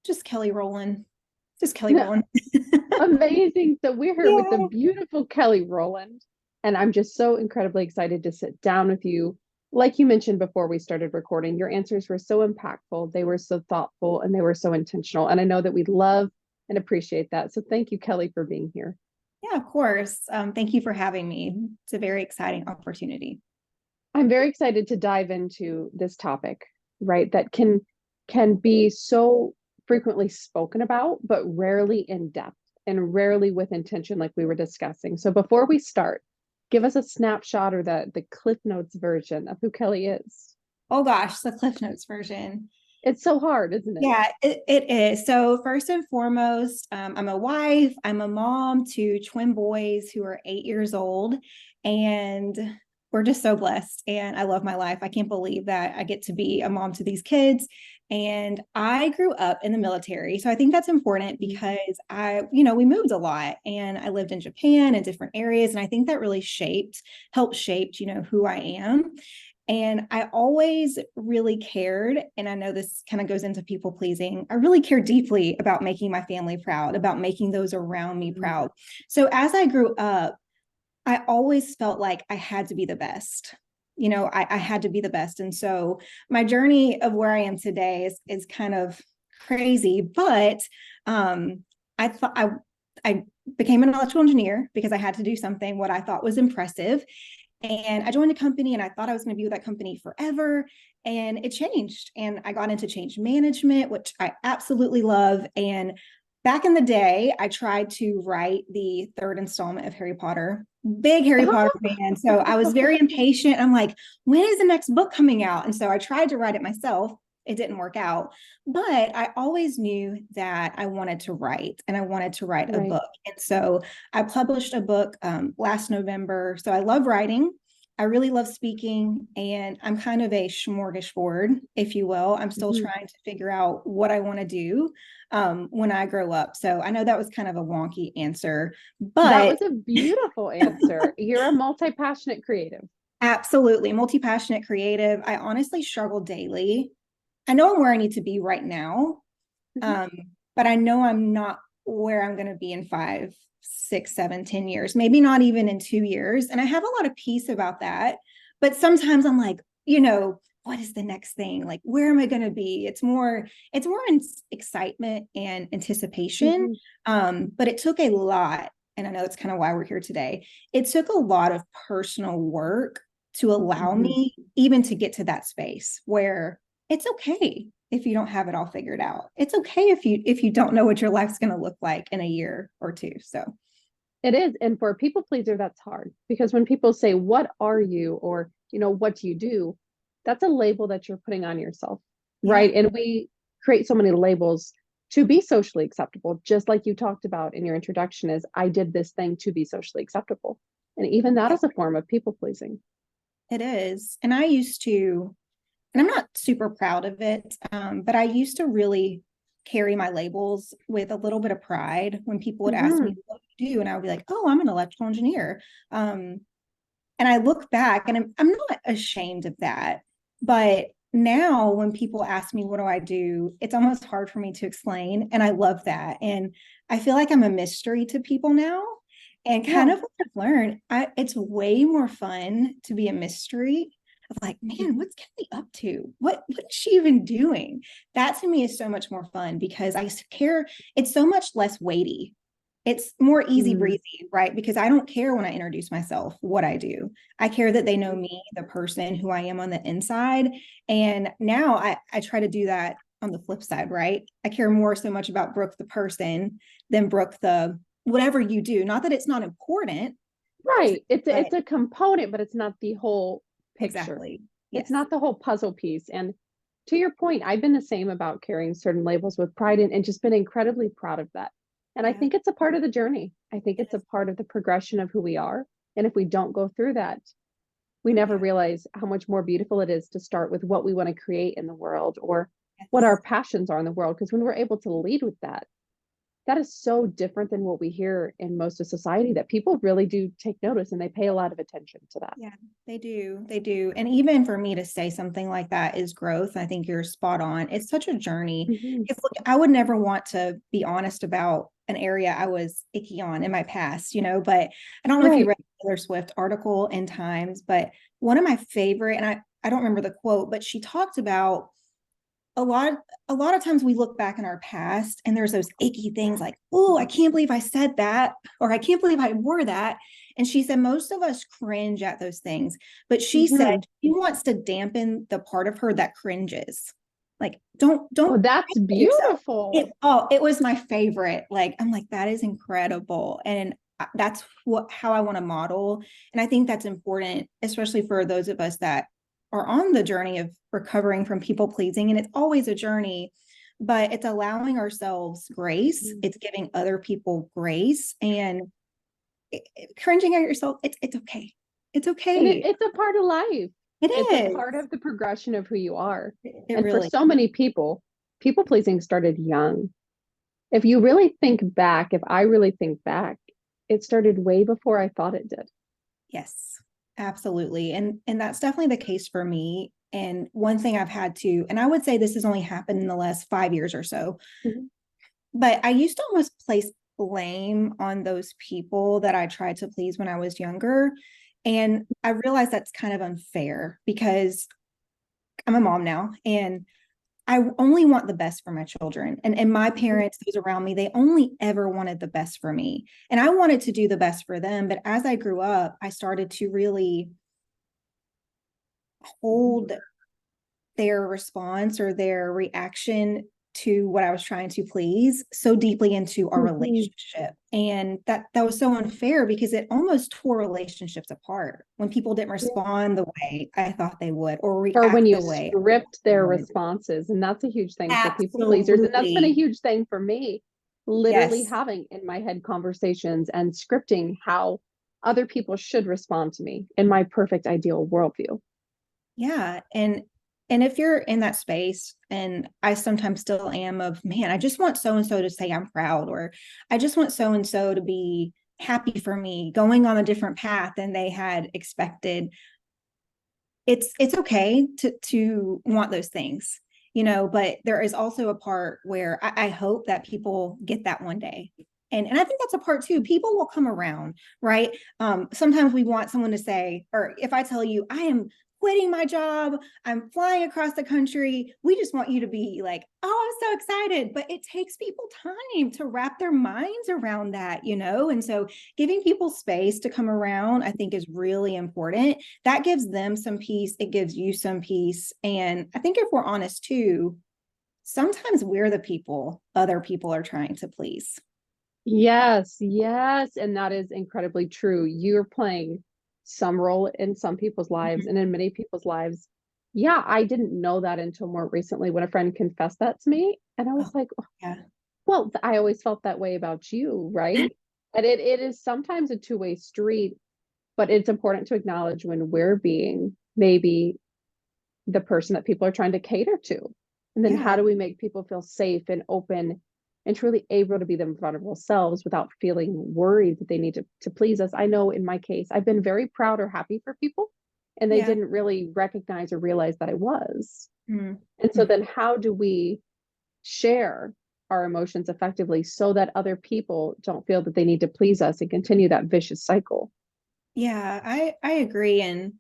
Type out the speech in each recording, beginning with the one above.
Just Kelley Rowland. Just Kelley Rowland. Amazing. So we're here with the Yeah. beautiful Kelley Rowland, and I'm just so incredibly excited to sit down with you. Like you mentioned before we started recording, your answers were so impactful, they were so thoughtful, and they were so intentional. And I know that we love and appreciate that. So thank you, Kelley, for being here. Yeah, of course. Thank you for having me. It's a very exciting opportunity. I'm very excited to dive into this topic, right? That can be so frequently spoken about, but rarely in depth and rarely with intention, like we were discussing. So before we start, give us a snapshot or the Cliff Notes version of who Kelley is. Oh gosh, the Cliff Notes version. It's so hard, isn't it? Yeah, it is. So first and foremost, I'm a wife. I'm a mom to twin boys who are 8 years old, and we're just so blessed. And I love my life. I can't believe that I get to be a mom to these kids. And I grew up in the military, so I think that's important because we moved a lot, and I lived in Japan and different areas, and I think that really helped shape, who I am. And I always really cared, and I know this kind of goes into people pleasing. I really care deeply about making my family proud, about making those around me proud. So as I grew up, I always felt like I had to be the best. I had to be the best. And so my journey of where I am today is kind of crazy, but I thought I became an electrical engineer because I had to do something what I thought was impressive. And I joined a company and I thought I was going to be with that company forever. And it changed. And I got into change management, which I absolutely love. And back in the day, I tried to write the third installment of Harry Potter. Big Harry Potter fan. So I was very impatient. I'm like, when is the next book coming out? And so I tried to write it myself. It didn't work out. But I always knew that I wanted to write and I wanted to write a Right. book. And so I published a book last November. So I love writing. I really love speaking, and I'm kind of a smorgasbord, if you will. I'm still Mhm. trying to figure out what I want to do when I grow up. So I know that was kind of a wonky answer, That but was a beautiful answer. You're a multi-passionate creative. absolutely multi passionate creative. I honestly struggle daily. I know I'm where I need to be right now, Mhm. um, but I know I'm not where I'm going to be in 5, 6, 7, 10 years, maybe not even in 2 years. And I have a lot of peace about that. But sometimes I'm like, what is the next thing? Like, where am I going to be? It's more in excitement and anticipation. Mhm. But it took a lot. And I know that's kind of why we're here today. It took a lot of personal work to allow Mhm. me even to get to that space where it's okay if you don't have it all figured out. It's okay if you don't know what your life's going to look like in a year or two. So, It is. And for a people pleaser, that's hard because when people say, what are you? Or, what do you do? That's a label that you're putting on yourself. yeah. Right. And we create so many labels to be socially acceptable, just like you talked about in your introduction, is I did this thing to be socially acceptable. And even that Yeah, is a form of people pleasing. it is. And I used to, and I'm not super proud of it, but I used to really carry my labels with a little bit of pride when people would ask me Hmm. what do you do, and I would be like, oh, I'm an electrical engineer. Um, and I look back and I'm not ashamed of that. But now when people ask me, what do I do? It's almost hard for me to explain. And I love that. And I feel like I'm a mystery to people now. And kind Yeah. of what I've learned, it's way more fun to be a mystery of like, man, what's Kelley up to? What is she even doing? That to me is so much more fun because I care. It's so much less weighty. It's more easy Mm. breezy, right? Because I don't care when I introduce myself what I do. I care that they know me, the person who I am on the inside. And now I try to do that on the flip side, right? I care more so much about Brooke the person than Brooke the whatever you do. Not that it's not important, Right. It's but a component, but it's not the whole picture. exactly. It's Yes. not the whole puzzle piece. And to your point, I've been the same about carrying certain labels with pride and just been incredibly proud of that. And I Yeah. think it's a part of the journey. I think It it's a is. part of the progression of who we are. And if we don't go through that, we never Yeah. realize how much more beautiful it is to start with what we want to create in the world or what Yes. our passions are in the world. Because when we're able to lead with that, that is so different than what we hear in most of society, that people really do take notice and they pay a lot of attention to that. Yeah, they do. They do. And even for me to say something like that is growth. I think you're spot on. It's such a journey. Mhm. Because look, I would never want to be honest about an area I was icky on in my past, but I don't know if you Right. read the Taylor Swift article in Times, but one of my favorite, and I don't remember the quote, but she talked about a lot a lot of times we look back in our past and there's those icky things like, oh, I can't believe I said that, or I can't believe I wore that. And she said most of us cringe at those things, but she said Mhm. she wants to dampen the part of her that cringes. Like, Oh, don't that's yourself. beautiful. It was my favorite. Like, I'm like, that is incredible. And that's how I want to model. And I think that's important, especially for those of us that are on the journey of recovering from people pleasing. And it's always a journey, but it's allowing ourselves grace. Mhm. It's giving other people grace, and cringing at yourself. It's okay. It's And okay. it's a part of life. It It's a is. part of the progression of who you are. It And for really. so many people, people pleasing started young. If you really think back, if I really think back, it started way before I thought it did. Yes, absolutely. And that's definitely the case for me. And one thing I've had to, and I would say this has only happened in the last 5 years or so, Mhm. but I used to almost place blame on those people that I tried to please when I was younger. And I realized that's kind of unfair because I'm a mom now and I only want the best for my children. And my parents, those around me, they only ever wanted the best for me. And I wanted to do the best for them. But as I grew up, I started to really hold their response or their reaction to what I was trying to please so deeply into our Mhm. relationship. And that was so unfair because it almost tore relationships apart when people didn't respond the way I thought they would or Or when react you the way script I their wanted. responses. And that's a huge thing for people pleasers. And that's been a Absolutely. huge thing for me, literally Yes. having in my head conversations and scripting how other people should respond to me in my perfect ideal worldview. Yeah. And if you're in that space, and I sometimes still am of, man, I just want so and so to say I'm proud, or I just want so and so to be happy for me, going on a different path than they had expected. It's okay to want those things, but there is also a part where I hope that people get that one day. And I think that's a part too. People will come around, right? Sometimes we want someone to say, or if I tell you I am quitting my job, I'm flying across the country, we just want you to be like, oh, I'm so excited. But it takes people time to wrap their minds around that. And so giving people space to come around, I think, is really important. That gives them some peace. It gives you some peace. And I think if we're honest too, sometimes we're the people other people are trying to please. Yes, yes. And that is incredibly true. You're playing some role in some people's lives Mhm. and in many people's lives. Yeah, I didn't know that until more recently when a friend confessed that to me. And I Oh, was like, yeah. well, I always felt that way about you, right? And it is sometimes a two-way street, but it's important to acknowledge when we're being maybe the person that people are trying to cater to. And then how Yeah. do we make people feel safe and open and truly able to be their vulnerable selves without feeling worried that they need to please us? I know in my case, I've been very proud or happy for people, and they Yeah. didn't really recognize or realize that I was. Mm. And so then how do we share our emotions effectively so that other people don't feel that they need to please us and continue that vicious cycle? Yeah, I agree. And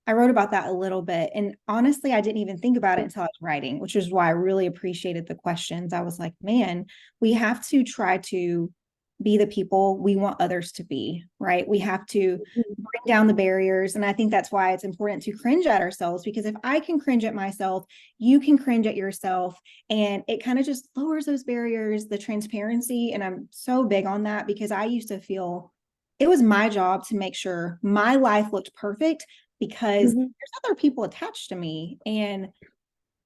I wrote about that a little bit. And honestly, I didn't even think about it until I was writing, which is why I really appreciated the questions. I was like, man, we have to try to be the people we want others to be, right? We have to bring down the barriers. And I think that's why it's important to cringe at ourselves, because if I can cringe at myself, you can cringe at yourself. And it kind of just lowers those barriers, the transparency. And I'm so big on that because I used to feel it was my job to make sure my life looked perfect because Mhm. there's other people attached to me, and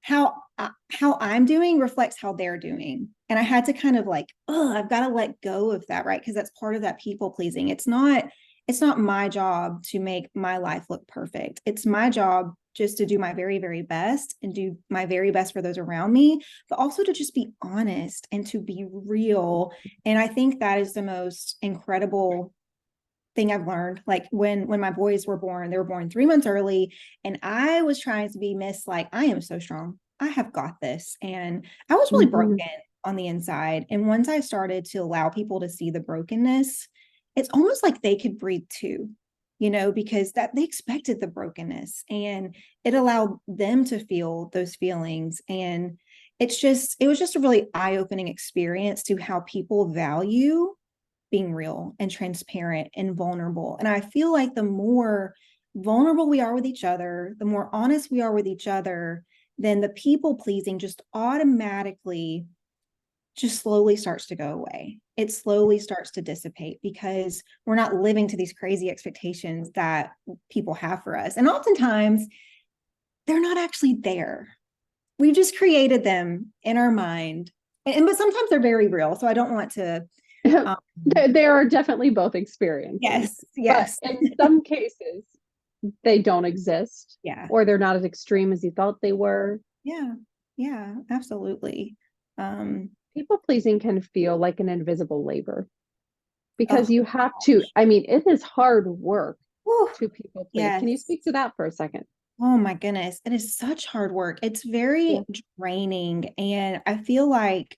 how I'm doing reflects how they're doing. And I had to kind of like, oh, I've got to let go of that, right? Because that's part of that people pleasing. it's not my job to make my life look perfect. It's my job just to do my very, very best and do my very best for those around me, but also to just be honest and to be real. And I think that is the most incredible thing I've learned. Like when my boys were born, they were born 3 months early, and I was trying to be Miss, like, I am so strong. I have got this. And I was really Mhm. broken on the inside. And once I started to allow people to see the brokenness, it's almost like they could breathe too, because that they expected the brokenness, and it allowed them to feel those feelings. And it was just a really eye-opening experience to how people value being real and transparent and vulnerable. And I feel like the more vulnerable we are with each other, the more honest we are with each other, then the people pleasing just automatically just slowly starts to go away. It slowly starts to dissipate because we're not living to these crazy expectations that people have for us. And oftentimes they're not actually there. We've just created them in our mind. But sometimes they're very real. So I don't want to um, There are definitely both experiences, yes, but yes. in some cases, they don't exist, Yeah. or they're not as extreme as you thought they were. Yeah. Yeah, absolutely. Um, People pleasing can feel like an invisible labor because oh, you have to, I mean, it is hard work whew, to people please. Can you yes. speak to that for a second? Oh my goodness. It is such hard work. It's Yeah. very draining. And I feel like,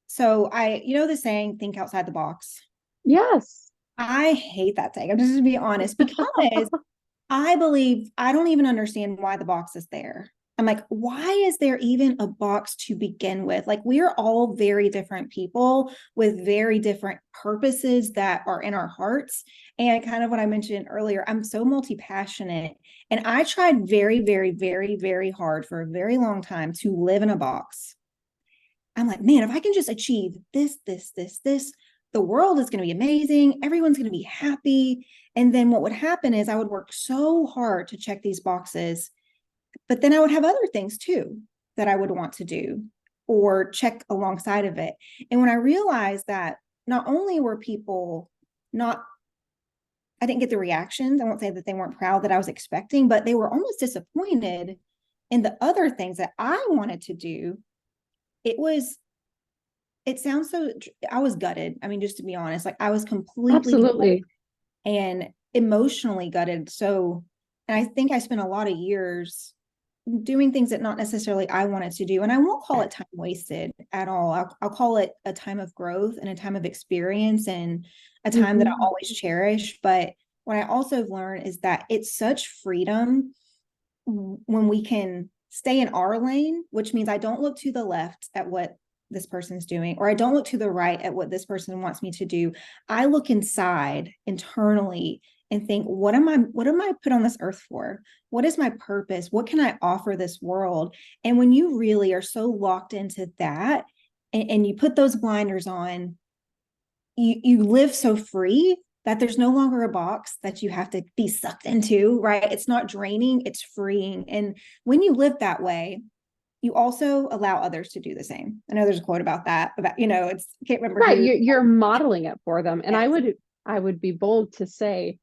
so the saying, think outside the box. Yes. I hate that saying. I'm just to be honest, because I believe I don't even understand why the box is there. I'm like, why is there even a box to begin with? Like, we are all very different people with very different purposes that are in our hearts. And kind of what I mentioned earlier, I'm so multi passionate. And I tried very, very, very, very hard for a very long time to live in a box. I'm like, man, if I can just achieve this, the world is going to be amazing. Everyone's going to be happy. And then what would happen is I would work so hard to check these boxes, but then I would have other things too that I would want to do or check alongside of it. And when I realized that not only were people not, I didn't get the reactions, I won't say that they weren't proud that I was expecting, but they were almost disappointed in the other things that I wanted to do. It was it sounds so I was gutted. I mean, just to be honest, like I was completely Absolutely. and emotionally gutted. So, and I think I spent a lot of years doing things that not necessarily I wanted to do. And I won't call it time wasted at all. I'll call it a time of growth and a time of experience and a time that I Mhm. always cherish. But what I also have learned is that it's such freedom when we can stay in our lane, which means I don't look to the left at what this person's doing, or I don't look to the right at what this person wants me to do. I look inside internally and think, what am I put on this earth for? What is my purpose? What can I offer this world? And when you really are so locked into that and you put those blinders on, you live so free that there's no longer a box that you have to be sucked into, right? It's not draining, it's freeing. And when you live that way, you also allow others to do the same. I know there's a quote about that, about, it's, I can't remember Right. who. You're modeling it for them. And Yes, I would be bold to say,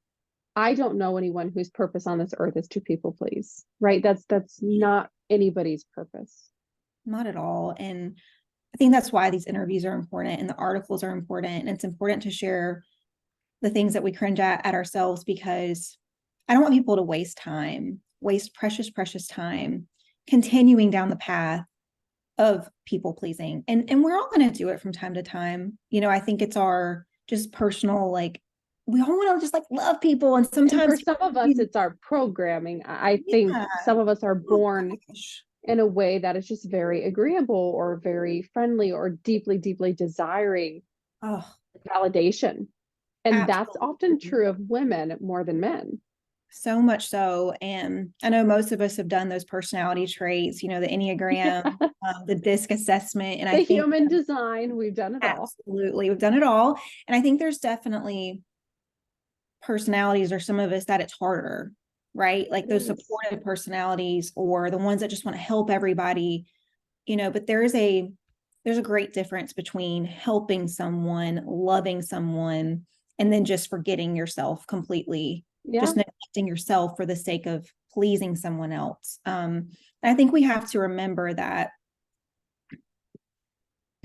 I don't know anyone whose purpose on this earth is to people please. Right. That's not anybody's purpose. not at all. And I think that's why these interviews are important and the articles are important. And it's important to share the things that we cringe at ourselves, because I don't want people to waste precious, precious time continuing down the path of people pleasing. And we're all going to do it from time to time. I think it's our just personal, like, we all want to just like love people. And And for sometimes, some of us, it's our programming. I think yeah, some of us are oh born gosh. in a way that is just very agreeable or very friendly or deeply, deeply desiring Oh, validation. And that's often absolutely. true of women more than men. So much so. And I know most of us have done those personality traits, the Enneagram, the DISC assessment. And I The think human design, we've done it all. absolutely we've done it all. And I think there's definitely personalities or some of us that it's harder, right? Like those Yes. supportive personalities or the ones that just want to help everybody, but there's a great difference between helping someone, loving someone, and then just forgetting yourself completely, Yeah. just neglecting yourself for the sake of pleasing someone else. I think we have to remember that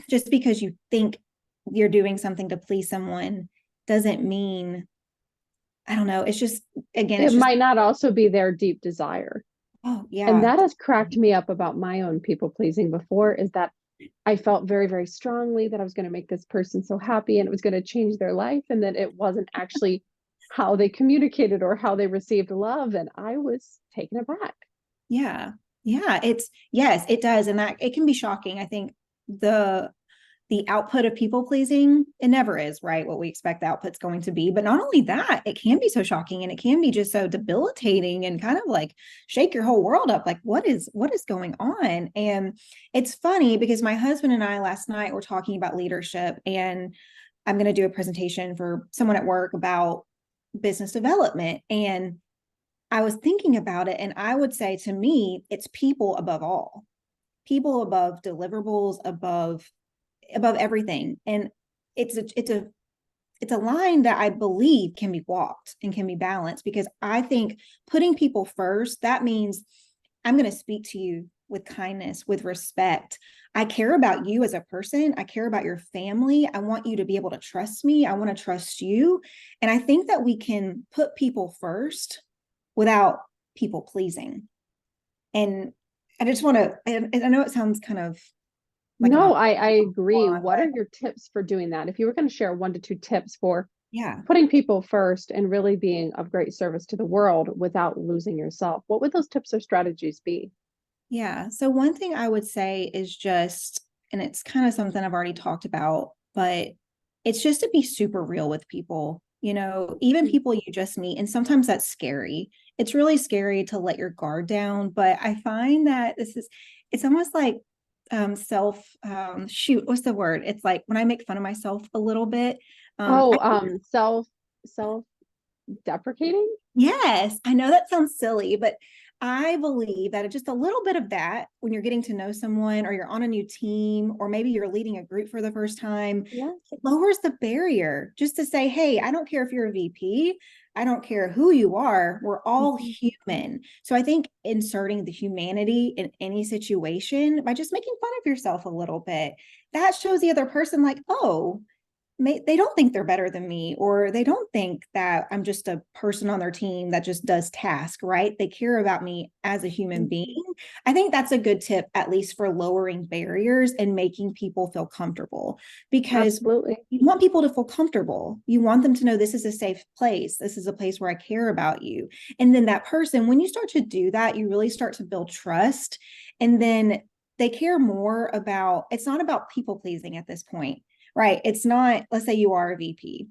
just because you think you're doing something to please someone doesn't mean, I don't know. It's just, again, It it's just, might not also be their deep desire. oh, And yeah. that has cracked me up about my own people pleasing before, is that I felt very, very strongly that I was going to make this person so happy and it was going to change their life, and that it wasn't actually how they communicated or how they received love. And I was taken aback. Yeah. Yeah. Yes, it does. And that it can be shocking. I think the, the output of people pleasing, it never is right what we expect the output's going to be. But not only that, it can be so shocking and it can be just so debilitating and kind of like shake your whole world up. Like, what is going on? And it's funny because my husband and I last night were talking about leadership, and I'm going to do a presentation for someone at work about business development. And I was thinking about it, and I would say to me, it's people above all, people above deliverables, above everything. And it's a line that I believe can be walked and can be balanced, because I think putting people first, that means I'm going to speak to you with kindness, with respect. I care about you as a person. I care about your family. I want you to be able to trust me. I want to trust you. And I think that we can put people first without people pleasing. And I just want to, I know it sounds kind of like No, an I agree. on, What but are your tips for doing that? If you were going to share 1 to 2 tips for yeah. putting people first and really being of great service to the world without losing yourself, what would those tips or strategies be? Yeah. So one thing I would say is just, and it's kind of something I've already talked about, but it's just to be super real with people, even people you just meet. And sometimes that's scary. It's really scary to let your guard down. But I find that it's almost like shoot, what's the word? It's like when I make fun of myself a little bit. Oh, self deprecating? Yes, I know that sounds silly, but I believe that just a little bit of that when you're getting to know someone, or you're on a new team, or maybe you're leading a group for the first time, Yeah. it lowers the barrier just to say, hey, I don't care if you're a VP. I don't care who you are. We're all Mhm. human. So I think inserting the humanity in any situation by just making fun of yourself a little bit, that shows the other person, like, oh, they don't think they're better than me, or they don't think that I'm just a person on their team that just does task, right? They care about me as a human being. I think that's a good tip, at least for lowering barriers and making people feel comfortable, because Absolutely. you want people to feel comfortable. You want them to know this is a safe place. This is a place where I care about you. And then that person, when you start to do that, you really start to build trust. And then they care more about, it's not about people pleasing at this point. Right. It's not, let's say you are a VP.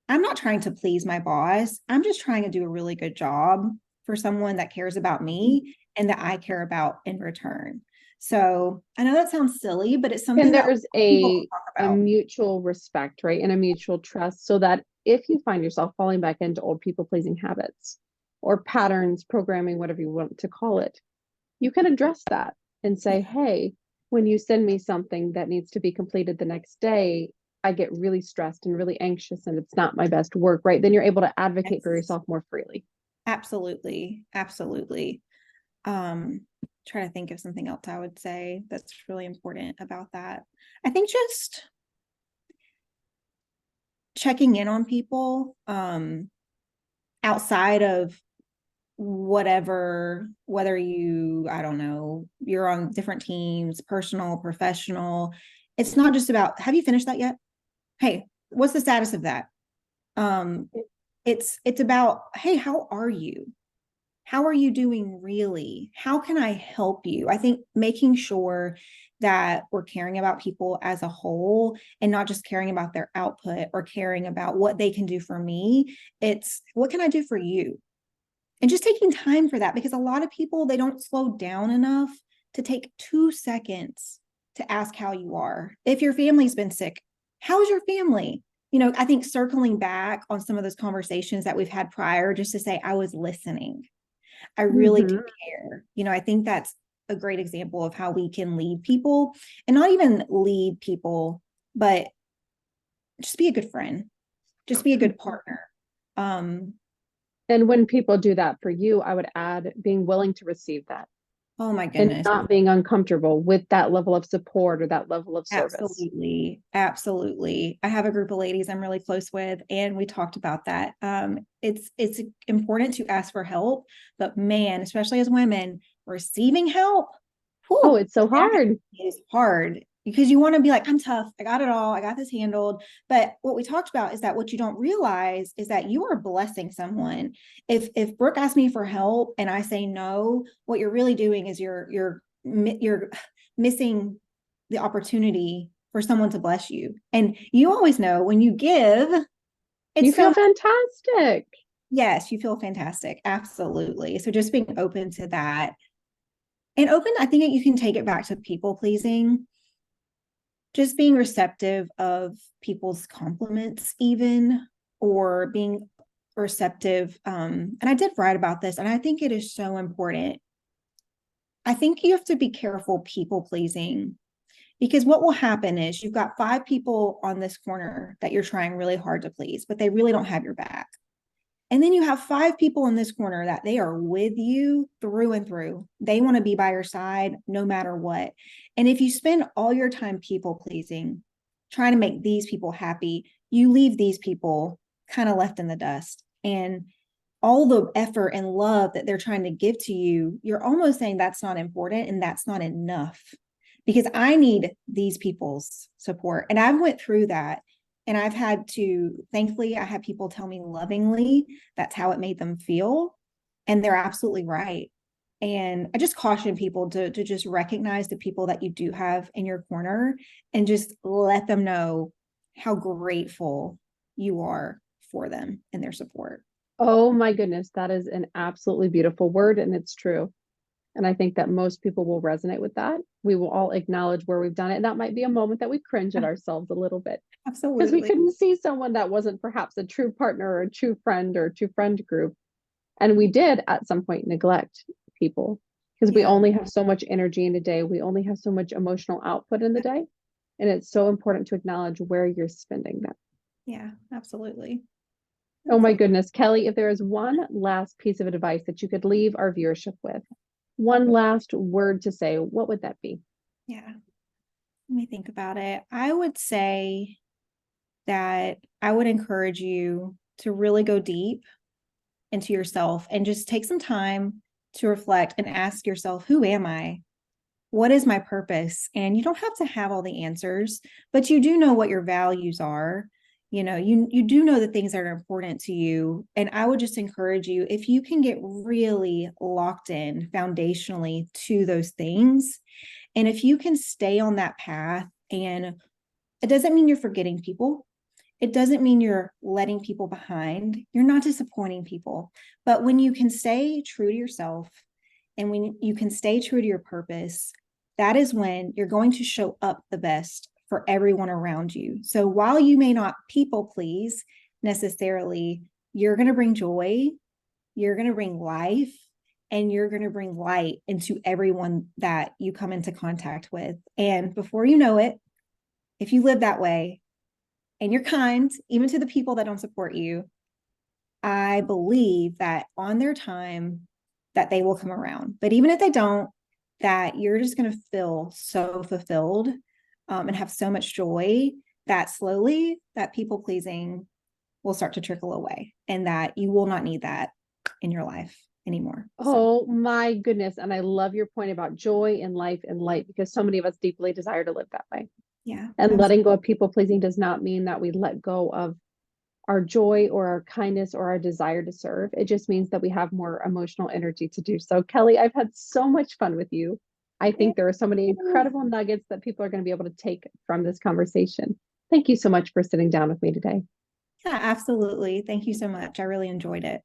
I'm not trying to please my boss. I'm just trying to do a really good job for someone that cares about me and that I care about in return. So I know that sounds silly, but it's something And that there's people can talk a about. mutual respect, right? And a mutual trust, so that if you find yourself falling back into old people pleasing habits or patterns, programming, whatever you want to call it, you can address that and say, hey, when you send me something that needs to be completed the next day, I get really stressed and really anxious and it's not my best work, right? Then you're able to advocate for Yes, yourself more freely. absolutely. Absolutely. Try to think of something else I would say that's really important about that. I think just checking in on people, outside of whatever, whether you, I don't know, you're on different teams, personal, professional. It's not just about, have you finished that yet? Hey, what's the status of that? Um, it's about, hey, how are you? How are you doing really? How can I help you? I think making sure that we're caring about people as a whole and not just caring about their output or caring about what they can do for me. It's what can I do for you? And just taking time for that, because a lot of people, they don't slow down enough to take 2 seconds to ask how you are. If your family's been sick, how's your family? I think circling back on some of those conversations that we've had prior, just to say, I was listening. I really do Mm-hmm. care. I think that's a great example of how we can lead people, and not even lead people, but just be a good friend. just be a good partner. Um, And when people do that for you, I would add being willing to receive that oh my and goodness. not being uncomfortable with that level of support or that level of service. Absolutely. Absolutely. I have a group of ladies I'm really close with, and we talked about that. It's important to ask for help, but man, especially as women, receiving help, Oh, whew, it's so that hard. is hard because you want to be like, I'm tough. I got it all. I got this handled. But what we talked about is that what you don't realize is that you are blessing someone. If Brooke asks me for help and I say no, what you're really doing is you're missing the opportunity for someone to bless you. And you always know when you give, You it's so feel much, fantastic. yes, you feel fantastic. Absolutely. So just being open to that and open, I think you can take it back to people pleasing, just being receptive of people's compliments, even, or being receptive. And I did write about this, and I think it is so important. I think you have to be careful people pleasing. Because what will happen is you've got 5 people on this corner that you're trying really hard to please, but they really don't have your back. And then you have 5 people in this corner that they are with you through and through. They want to be by your side no matter what. And if you spend all your time people pleasing, trying to make these people happy, you leave these people kind of left in the dust. And all the effort and love that they're trying to give to you, you're almost saying that's not important and that's not enough because I need these people's support. And I've went through that, and I've had to, thankfully, I had people tell me lovingly that's how it made them feel. And they're absolutely right. And I just caution people to just recognize the people that you do have in your corner and just let them know how grateful you are for them and their support. Oh my goodness, that is an absolutely beautiful word, and it's true. And I think that most people will resonate with that. We will all acknowledge where we've done it. And that might be a moment that we cringe at ourselves a little bit because we Absolutely. couldn't see someone that wasn't perhaps a true partner or a true friend or a true friend group. And we did at some point neglect people because we Yeah. only have so much energy in a day. We only have so much emotional output in the day. And it's so important to acknowledge where you're spending that. Yeah, absolutely. Oh my Absolutely. goodness, Kelley, if there is one last piece of advice that you could leave our viewership with, one last word to say, what would that be? Yeah. Let me think about it. I would say that I would encourage you to really go deep into yourself and just take some time to reflect and ask yourself, who am I? What is my purpose? And you don't have to have all the answers, but you do know what your values are. You do know the things that are important to you. And I would just encourage you, if you can get really locked in foundationally to those things, and if you can stay on that path, and it doesn't mean you're forgetting people. It doesn't mean you're letting people behind. You're not disappointing people. But when you can stay true to yourself and when you can stay true to your purpose, that is when you're going to show up the best for everyone around you. So while you may not people please necessarily, you're going to bring joy, you're going to bring life, and you're going to bring light into everyone that you come into contact with. And before you know it, if you live that way and you're kind, even to the people that don't support you, I believe that on their time that they will come around. But even if they don't, that you're just going to feel so fulfilled and have so much joy that slowly that people pleasing will start to trickle away and that you will not need that in your life anymore. Oh my goodness. And I love your point about joy in life and light because so many of us deeply desire to live that way. Yeah. And letting go of people pleasing does not mean that we let go of our joy or our kindness or our desire to serve. It just means that we have more emotional energy to do so. Kelley, I've had so much fun with you. I think there are so many incredible nuggets that people are going to be able to take from this conversation. Thank you so much for sitting down with me today. Yeah, absolutely. Thank you so much. I really enjoyed it.